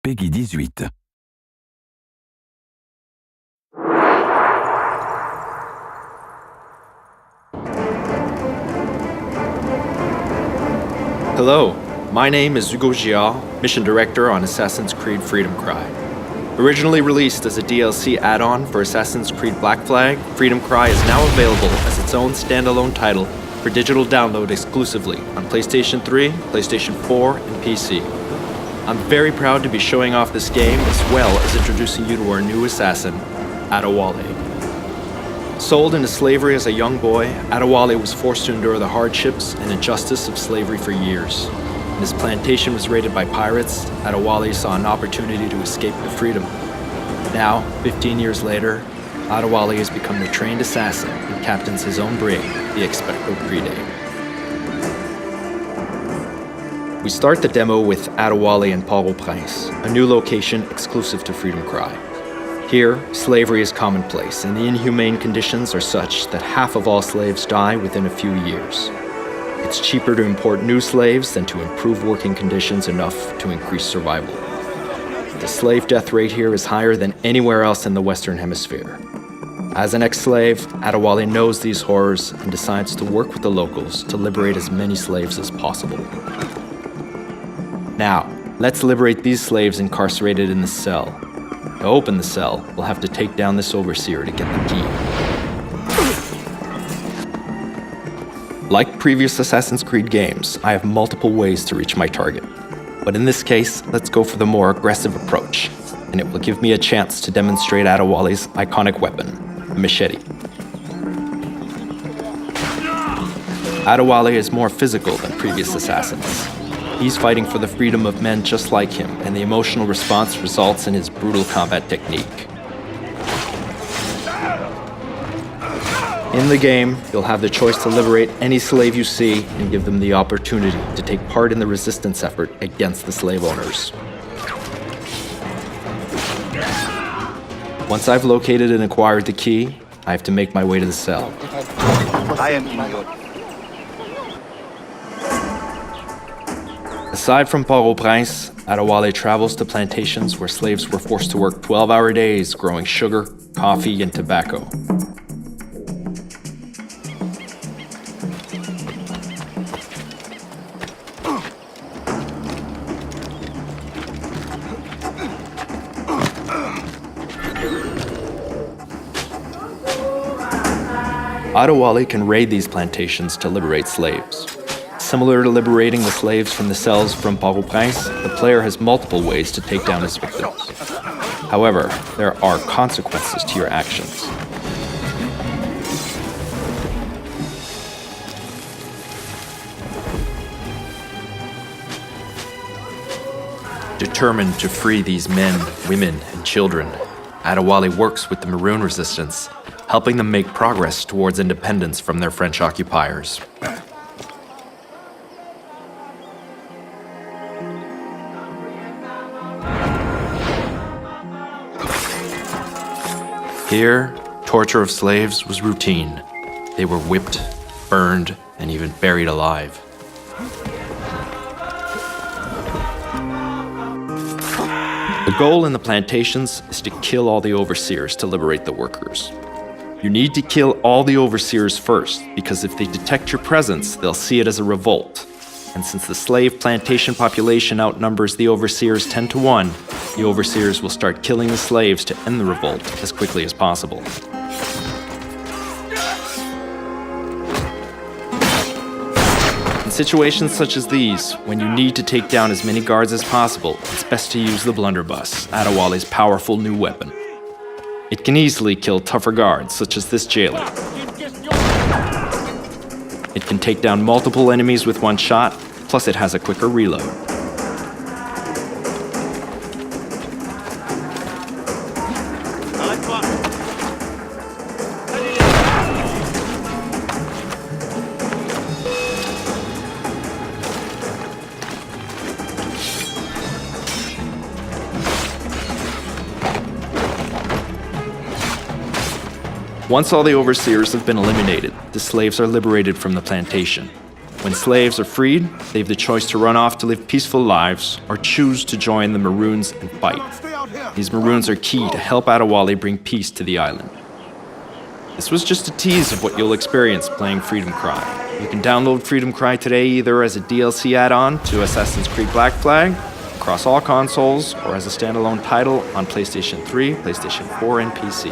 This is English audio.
Peggy 18. Hello, my name is Hugo Giard, Mission Director on Assassin's Creed Freedom Cry. Originally released as a DLC add-on for Assassin's Creed Black Flag, Freedom Cry is now available as its own standalone title for digital download exclusively on PlayStation 3, PlayStation 4, and PC. I'm very proud to be showing off this game as well as introducing you to our new assassin, Adewale. Sold into slavery as a young boy, Adewale was forced to endure the hardships and injustice of slavery for years. When his plantation was raided by pirates, Adewale saw an opportunity to escape to freedom. Now, 15 years later, Adewale has become the trained assassin and captains his own brig, the Expecto Pride. We start the demo with Adewale and Port-au-Prince, a new location exclusive to Freedom Cry. Here, slavery is commonplace, and the inhumane conditions are such that half of all slaves die within a few years. It's cheaper to import new slaves than to improve working conditions enough to increase survival. The slave death rate here is higher than anywhere else in the Western Hemisphere. As an ex-slave, Adewale knows these horrors and decides to work with the locals to liberate as many slaves as possible. Now, let's liberate these slaves incarcerated in the cell. To open the cell, we'll have to take down this overseer to get the key. Like previous Assassin's Creed games, I have multiple ways to reach my target. But in this case, let's go for the more aggressive approach, and it will give me a chance to demonstrate Adewale's iconic weapon, a machete. Adewale is more physical than previous assassins. He's fighting for the freedom of men just like him, and the emotional response results in his brutal combat technique. In the game, you'll have the choice to liberate any slave you see and give them the opportunity to take part in the resistance effort against the slave owners. Once I've located and acquired the key, I have to make my way to the cell. Aside from Port-au-Prince, Adewale travels to plantations where slaves were forced to work 12-hour days growing sugar, coffee, and tobacco. Adewale can raid these plantations to liberate slaves. Similar to liberating the slaves from the cells from Port-au-Prince, the player has multiple ways to take down his victims. However, there are consequences to your actions. Determined to free these men, women, and children, Adewale works with the Maroon Resistance, helping them make progress towards independence from their French occupiers. Here, torture of slaves was routine. They were whipped, burned, and even buried alive. The goal in the plantations is to kill all the overseers to liberate the workers. You need to kill all the overseers first, because if they detect your presence, they'll see it as a revolt. And since the slave plantation population outnumbers the overseers 10 to 1, the overseers will start killing the slaves to end the revolt as quickly as possible. In situations such as these, when you need to take down as many guards as possible, it's best to use the blunderbuss, Adewale's powerful new weapon. It can easily kill tougher guards, such as this jailer. It can take down multiple enemies with one shot, plus it has a quicker reload. Once all the overseers have been eliminated, the slaves are liberated from the plantation. When slaves are freed, they have the choice to run off to live peaceful lives or choose to join the Maroons and fight. These Maroons are key to help Adewale bring peace to the island. This was just a tease of what you'll experience playing Freedom Cry. You can download Freedom Cry today either as a DLC add-on to Assassin's Creed Black Flag, across all consoles, or as a standalone title on PlayStation 3, PlayStation 4, and PC.